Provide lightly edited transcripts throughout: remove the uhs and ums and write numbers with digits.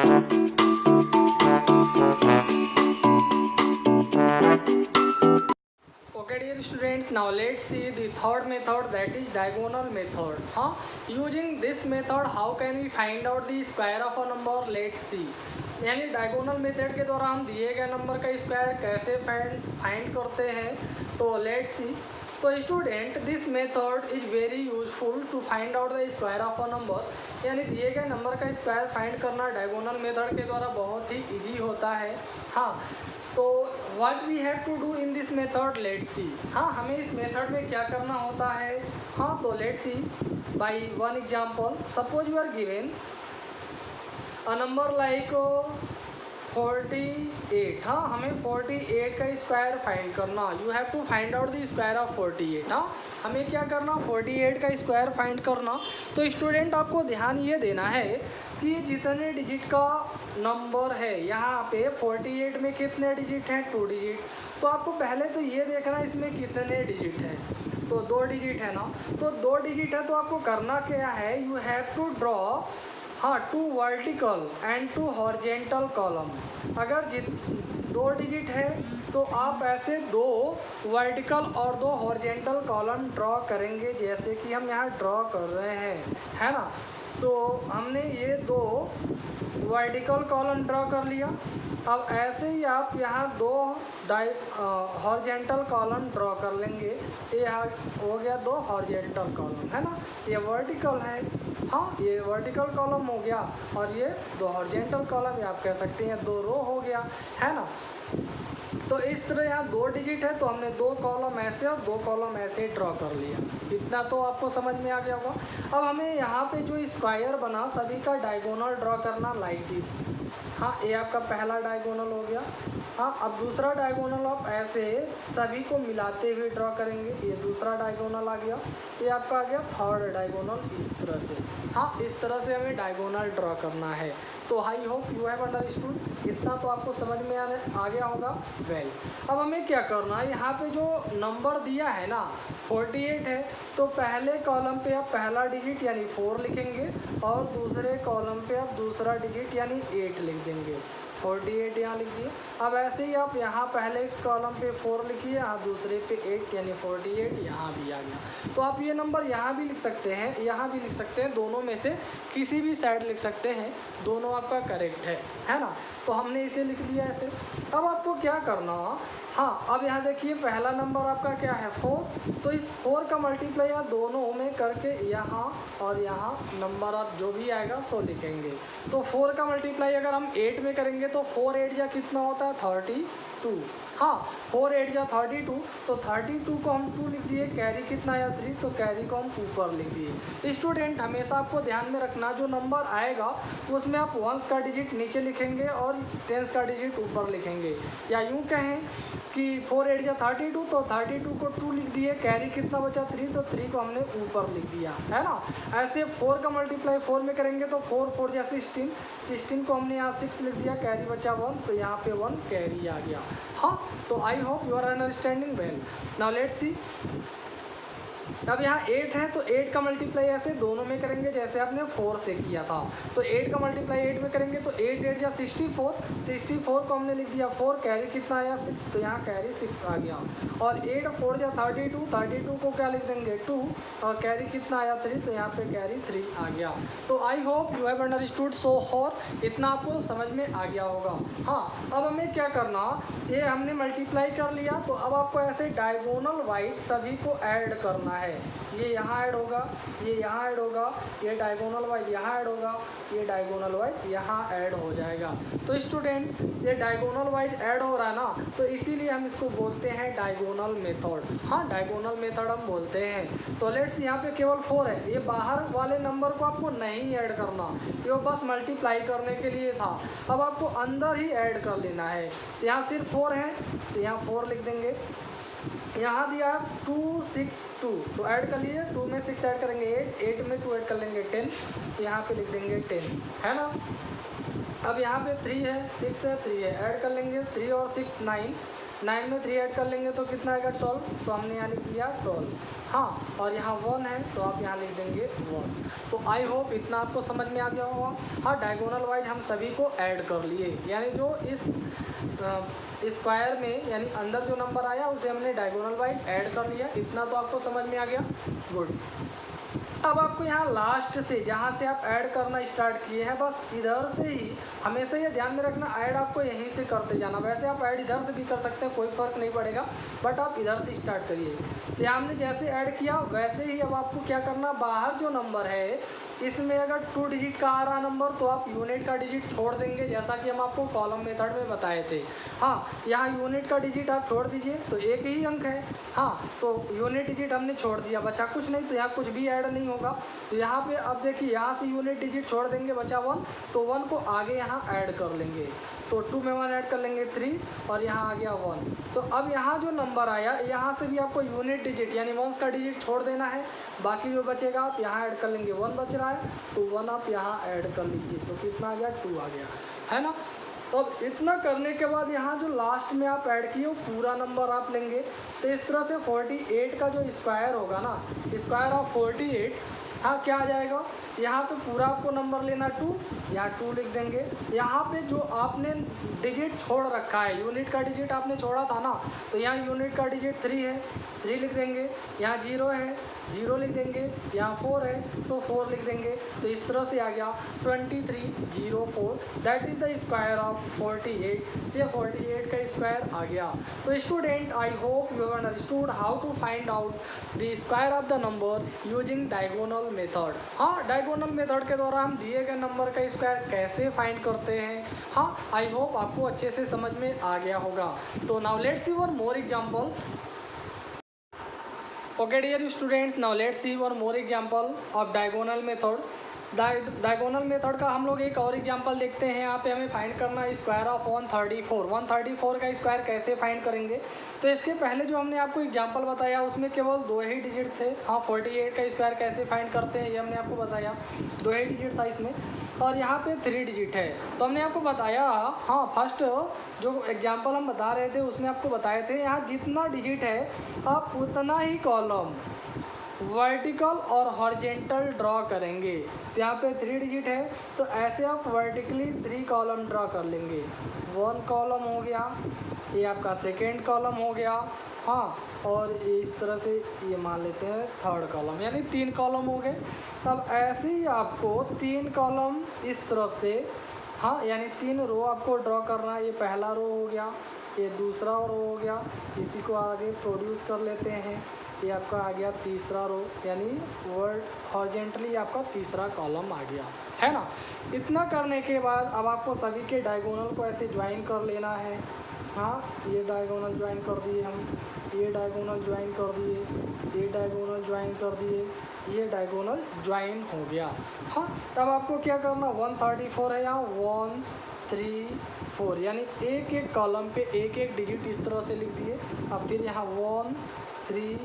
Okay dear students, now let's see the third method, that is diagonal method. Using this method how can we find out the square of a number? Let's see. यानी diagonal method के द्वारा हम दिए गए number का square कैसे find करते हैं, तो लेट्स सी. तो student this method is very useful to find out the square of a number. यानी दिए गए नंबर का स्क्वायर फाइंड करना डायगोनल मेथड के द्वारा बहुत ही इजी होता है. हाँ, तो what we have to do in this method, let's see. हाँ, हमें इस मेथड में क्या करना होता है. हाँ, तो let's see by one example. Suppose you are given a number like 48. हाँ, हमें 48 का स्क्वायर फाइंड करना. You have to find out the square of 48. हाँ, हमें क्या करना, 48 का स्क्वायर फाइंड करना. तो स्टूडेंट आपको ध्यान ये देना है कि जितने डिजिट का नंबर है, यहाँ पे 48 में कितने डिजिट हैं, 2 डिजिट. तो आपको पहले तो ये देखना इसमें कितने डिजिट हैं. तो 2 डिजिट है ना. तो 2 डिजिट है तो आपको करना क्या है, you have to draw 2 vertical and 2 horizontal column. अगर 2 डिजिट है तो आप ऐसे 2 वर्टिकल और 2 हॉरिजेंटल कॉलम ड्रॉ करेंगे, जैसे कि हम यहाँ ड्रॉ कर रहे हैं, है ना. तो हमने ये 2 वर्टिकल कॉलम ड्रॉ कर लिया. अब ऐसे ही आप यहाँ 2 हॉरिजेंटल कॉलम ड्रॉ कर लेंगे. ये हो गया 2 हॉरिजेंटल कॉलम, है ना. ये वर्टिकल है. हाँ, ये वर्टिकल कॉलम हो गया और ये 2 हॉरिजेंटल कॉलम, या आप कह सकते हैं 2 रो हो गया, है ना. तो इस तरह यहाँ 2 डिजिट है तो हमने 2 कॉलम ऐसे और 2 कॉलम ऐसे ड्रॉ कर लिया. इतना तो आपको समझ में आ गया होगा. अब हमें यहाँ पे जो स्क्वायर बना सभी का डायगोनल ड्रॉ करना लाइक दिस. हाँ, ये आपका पहला डायगोनल हो गया. हाँ, अब दूसरा डायगोनल आप ऐसे सभी को मिलाते हुए ड्रॉ करेंगे. ये दूसरा डायगोनल आ गया. ये आपका आ गया थर्ड डायगोनल. इस तरह से, हाँ, इस तरह से हमें डायगोनल ड्रॉ करना है. तो I hope you have understood. इतना तो आपको समझ में आ गया होगा. वेल, अब हमें क्या करना है, यहाँ पे जो नंबर दिया है ना 48 है, तो पहले कॉलम पे आप पहला डिजिट यानी 4 लिखेंगे और दूसरे कॉलम पे आप दूसरा डिजिट यानी 8 लिख देंगे. 48 यहाँ लिख दिए. अब ऐसे ही आप यहाँ पहले कॉलम पे 4 लिखिए, यहाँ दूसरे पे 8 यानी 48 यहाँ भी आ गया. तो आप ये नंबर यहाँ भी लिख सकते हैं, यहाँ भी लिख सकते हैं. दोनों में से किसी भी साइड लिख सकते हैं, दोनों आपका करेक्ट है ना. तो हमने इसे लिख दिया ऐसे. अब आपको क्या करना, हाँ, अब यहाँ देखिए पहला नंबर आपका क्या है 4. तो इस 4 का मल्टीप्लाई आप दोनों में करके यहाँ और यहाँ नंबर आप जो भी आएगा सो लिखेंगे. तो 4 का मल्टीप्लाई अगर हम 8 में करेंगे तो 4 8 या कितना होता है 32. हाँ, 4 8 या 32. तो 32 को हम 2 लिख दिए. कैरी कितना आया 3, तो कैरी को हम ऊपर लिख दिए. स्टूडेंट हमेशा आपको ध्यान में रखना, जो नंबर आएगा उसमें आप 1s का डिजिट नीचे लिखेंगे और 10s का डिजिट ऊपर लिखेंगे. या यूँ कहें कि 4 8 या 32, तो 32 को 2 लिख दिए. कैरी कितना बचा 3, तो 3 को हमने ऊपर लिख दिया, है ना. ऐसे 4 का मल्टीप्लाई 4 में करेंगे तो 4 4 या 16. 16 को हमने यहाँ 6 लिख दिया. कैरी बचा 1, तो यहाँ पे 1 कैरी आ गया. हाँ, तो I hope you are understanding well. Now let's see. अब यहाँ 8 है तो 8 का मल्टीप्लाई ऐसे दोनों में करेंगे जैसे आपने 4 से किया था. तो 8 का मल्टीप्लाई 8 में करेंगे तो 8 8 या 64. 64 को हमने लिख दिया 4. कैरी कितना आया 6, तो यहाँ कैरी 6 आ गया. और 8 4 या 32. 32 को क्या लिख देंगे 2 और कैरी कितना आया 3, तो यहाँ पे कैरी 3 आ गया. तो I hope you have understood. So for इतना आपको समझ में आ गया होगा. हाँ, अब हमें क्या करना, ये हमने मल्टीप्लाई कर लिया तो अब आपको ऐसे डायगोनल वाइज सभी को ऐड करना है. ये यहाँ ऐड होगा, ये यहाँ ऐड होगा, ये डायगोनल वाइज यहाँ ऐड होगा, ये डायगोनल वाइज यहाँ ऐड हो जाएगा. तो स्टूडेंट ये डायगोनल वाइज ऐड हो रहा है ना, तो इसीलिए हम इसको बोलते हैं डायगोनल मेथड. हाँ, डायगोनल मेथड हम बोलते हैं. तो लेट्स यहाँ पे केवल 4 है. ये बाहर वाले नंबर को आपको नहीं ऐड करना, ये बस मल्टीप्लाई करने के लिए था. अब आपको अंदर ही ऐड कर लेना है. तो यहाँ सिर्फ 4 है तो यहाँ 4 लिख देंगे. यहाँ दिया 2 6 2, तो ऐड कर लिए. 2 में 6 ऐड करेंगे 8, 8 में 2 ऐड कर लेंगे 10, तो यहाँ पे लिख देंगे 10, है ना. अब यहाँ पे 3 है 6 है 3 है, ऐड कर लेंगे 3 और 6 9. 9 में 3 ऐड कर लेंगे तो कितना आएगा 12, तो हमने यहाँ लिख दिया 12। हाँ, और यहाँ 1 है तो आप यहाँ लिख देंगे 1। तो आई होप इतना आपको समझ में आ गया होगा। हाँ, डायगोनल वाइज हम सभी को ऐड कर लिए, यानी जो इस स्क्वायर में यानी अंदर जो नंबर आया उसे हमने डायगोनल वाइज ऐड कर लिया। इतना तो आपको समझ में आ गया, गुड। अब आपको यहाँ लास्ट से जहाँ से आप ऐड करना स्टार्ट किए हैं बस इधर से ही हमेशा ये ध्यान में रखना, ऐड आपको यहीं से करते जाना। वैसे आप ऐड इधर से भी कर सकते हैं, कोई फ़र्क नहीं पड़ेगा, बट आप इधर से स्टार्ट करिए। तो यहाँ हमने जैसे ऐड किया वैसे ही अब आपको क्या करना, बाहर जो नंबर है इसमें अगर 2 डिजिट का आ रहा नंबर तो आप यूनिट का डिजिट छोड़ देंगे, जैसा कि हम आपको कॉलम मेथड में बताए थे। हाँ, यहाँ यूनिट का डिजिट आप छोड़ दीजिए तो एक ही अंक है। हाँ, तो यूनिट डिजिट हमने छोड़ दिया, बचा कुछ नहीं, तो यहाँ कुछ भी ऐड नहीं होगा। तो यहाँ पे अब देखिए यहाँ से यूनिट डिजिट छोड़ देंगे, बचा 1, तो 1 को आगे यहाँ ऐड कर लेंगे। तो 2 में 1 ऐड कर लेंगे 3 और यहाँ आ गया 1। तो अब यहाँ जो नंबर आया यहाँ से भी आपको यूनिट डिजिट यानी वंस का डिजिट छोड़ देना है, बाकी जो बचेगा आप यहाँ ऐड कर लेंगे। 1 बच रहा है तो 1 आप यहाँ ऐड कर लीजिए, तो कितना आ गया 2 आ गया, है ना। तो अब इतना करने के बाद यहाँ जो लास्ट में आप ऐड किए वो पूरा नंबर आप लेंगे। तो इस तरह से 48 का जो स्क्वायर होगा ना, स्क्वायर ऑफ 48, हाँ क्या आ जाएगा, यहाँ पे पूरा आपको नंबर लेना 2, यहाँ 2 लिख देंगे। यहाँ पे जो आपने डिजिट छोड़ रखा है, यूनिट का डिजिट आपने छोड़ा था ना, तो यहाँ यूनिट का डिजिट 3 है, 3 लिख देंगे। यहाँ 0 है, 0 लिख देंगे। यहाँ 4 है तो 4 लिख देंगे। तो इस तरह से आ गया 2304, that is the square of 48। ये 48 का स्क्वायर आ गया। तो student, I hope you have understood how to find out the square of the number using diagonal method. हाँ, डायगोनल मेथड के द्वारा हम दिए गए नंबर का स्क्वायर कैसे फाइंड करते हैं। हाँ, आई होप आपको अच्छे से समझ में आ गया होगा। तो now let's C one more example. Okay dear students, now let's see one more example of diagonal method। Diagonal method का हम लोग एक और एग्जांपल देखते हैं। यहाँ पे हमें फाइंड करना है स्क्वायर ऑफ 134। 134 का स्क्वायर कैसे फाइंड करेंगे। तो इसके पहले जो हमने आपको एग्जांपल बताया उसमें केवल 2 ही डिजिट थे। हाँ, 48 का स्क्वायर कैसे फाइंड करते हैं ये हमने आपको बताया, 2 ही डिजिट था इसमें, और यहाँ पे 3 डिजिट है। तो हमने आपको बताया, हाँ फर्स्ट जो एग्जाम्पल हम बता रहे थे उसमें आपको बताए थे यहाँ जितना डिजिट है आप उतना ही कॉलम वर्टिकल और हॉरिजेंटल ड्रॉ करेंगे। तो यहाँ पे 3 डिजिट है तो ऐसे आप वर्टिकली 3 कॉलम ड्रॉ कर लेंगे। 1 कॉलम हो गया, ये आपका सेकेंड कॉलम हो गया, हाँ, और इस तरह से ये मान लेते हैं 3rd कॉलम, यानी 3 कॉलम हो गए। अब ऐसे ही आपको 3 कॉलम इस तरफ से, हाँ, यानी 3 रो आपको ड्रॉ करना है। ये पहला रो हो गया, ये दूसरा रो हो गया, इसी को आगे प्रोड्यूस कर लेते हैं। ये आपका आ गया तीसरा रो, यानी वर्ड हॉरिजेंटली आपका तीसरा कॉलम आ गया, है ना। इतना करने के बाद अब आपको सभी के डायगोनल को ऐसे ज्वाइन कर लेना है। हाँ, ये डायगोनल ज्वाइन कर दिए हम, ये डायगोनल ज्वाइन कर दिए, ये डायगोनल ज्वाइन कर दिए, ये डायगोनल ज्वाइन हो गया। हाँ, तब आपको क्या करना, 134 है यहाँ, 1 3 4, यानी एक एक कॉलम पे एक एक डिजिट इस तरह से लिख दिए। अब फिर यहाँ 1 3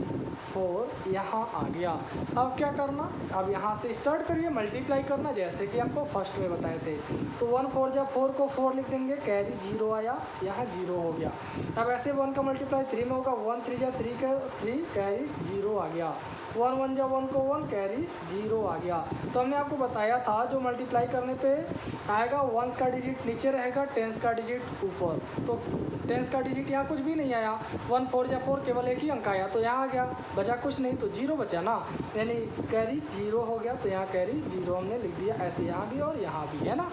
4 यहाँ आ गया। अब क्या करना, अब यहाँ से स्टार्ट करिए मल्टीप्लाई करना, जैसे कि आपको फर्स्ट में बताए थे। तो 1 4 जब 4 को 4 लिख देंगे, कैरी 0 आया, यहाँ 0 हो गया। अब ऐसे 1 का मल्टीप्लाई 3 में होगा, 1 3 जा 3 का 3, कैरी 0 आ गया। 1 1 जा 1 को 1, कैरी 0 आ गया। तो हमने आपको बताया था जो मल्टीप्लाई करने पे आएगा, 1s का डिजिट नीचे रहेगा, 10s का डिजिट ऊपर। तो 10s का डिजिट यहाँ कुछ भी नहीं आया, 1 4 जा 4 केवल एक ही अंक आया, तो यहाँ आ गया, बचा कुछ नहीं, तो 0 बचा ना, यानी कैरी 0 हो गया। तो यहाँ कैरी 0 हमने लिख दिया, ऐसे यहाँ भी और यहाँ भी, है ना।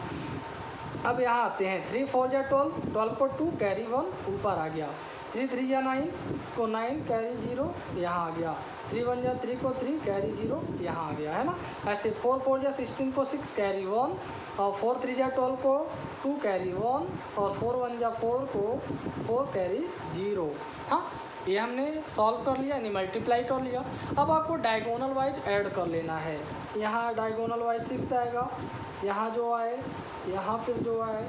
अब यहाँ आते हैं, 3 4 जा 12, 12 को 2, कैरी 1 ऊपर आ गया। 3 3 जा 9 को 9, कैरी 0 यहाँ आ गया। 3 1 जा 3 को 3, कैरी 0 यहाँ आ गया, है ना। ऐसे 4 4 जा 16 को 6, कैरी 1, और 4 3 जा 12 को 2, कैरी 1, और 4 1 जा 4 को 4, कैरी 0। हाँ, ये हमने सॉल्व कर लिया, यानी मल्टीप्लाई कर लिया। अब आपको डायगोनल वाइज ऐड कर लेना है। यहाँ डायगोनल वाइज 6 आएगा, यहाँ जो आए, यहाँ फिर जो आए,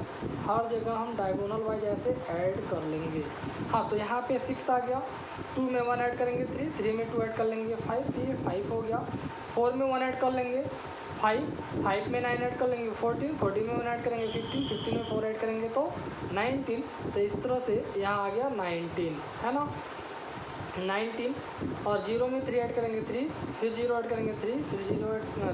हर जगह हम डायगोनल वाइज ऐसे ऐड कर लेंगे। हाँ, तो यहाँ पे 6 आ गया, 2 में 1 ऐड करेंगे 3, 3 में 2 ऐड कर लेंगे 5, ये 5 हो गया। 4 में 1 ऐड कर लेंगे 5, 5 में 9 ऐड कर लेंगे 14, 14 में 1 ऐड करेंगे 15, 15 में 4 ऐड करेंगे तो 19, तो इस तरह से यहाँ आ गया 19, है ना। 19 और 0 में 3 ऐड करेंगे 3, फिर 0 ऐड करेंगे 3, फिर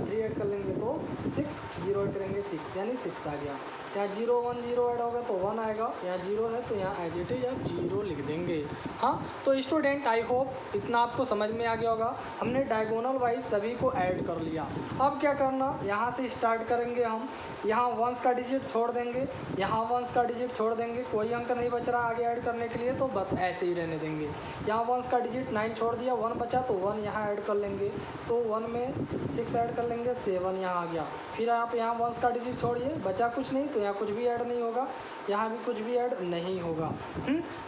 3 ऐड कर लेंगे तो 6, 0 ऐड करेंगे 6, यानी 6 आ गया। यहाँ 0 1 0 ऐड होगा तो 1 आएगा, यहाँ 0 है तो यहाँ एज इट इज आप 0 लिख देंगे। हाँ, तो स्टूडेंट आई होप इतना आपको समझ में आ गया होगा। हमने डायगोनल वाइज सभी को ऐड कर लिया। अब क्या करना, यहाँ से स्टार्ट करेंगे हम, यहाँ वंस का डिजिट छोड़ देंगे, यहाँ वंस का डिजिट छोड़ देंगे, कोई अंक नहीं बच रहा आगे ऐड करने के लिए, तो बस ऐसे ही रहने देंगे। यहाँ वंस का डिजिट 9 छोड़ दिया, 1 बचा तो 1 यहाँ ऐड कर लेंगे, तो 1 में 6 ऐड कर लेंगे, 7 यहाँ आ गया। फिर आप यहाँ वंस का डिजिट छोड़िए, बचा कुछ नहीं, तो यहाँ कुछ भी ऐड नहीं होगा, यहाँ भी कुछ भी ऐड नहीं होगा।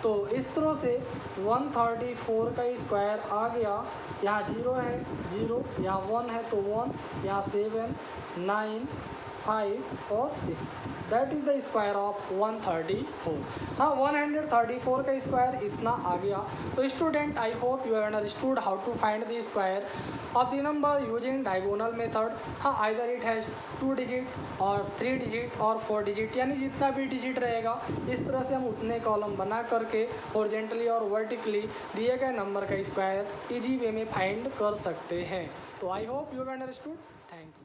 तो इस तरह से 134 का स्क्वायर आ गया। यहाँ 0 है 0, यहाँ 1 है तो 1, यहाँ 7 9 5 और 6, that is the square of 134। हाँ, 134 का स्क्वायर इतना आ गया। तो student I hope you understood how to find the square of the number using diagonal method. हाँ, आइदर इट हैज़ 2 डिजिट और 3 डिजिट और 4 डिजिट, यानी जितना भी डिजिट रहेगा इस तरह से हम उतने कॉलम बना करके हॉरिजॉन्टली और वर्टिकली दिए गए नंबर का स्क्वायर इजी वे में फाइंड कर सकते हैं। तो I hope you understood. Thank you.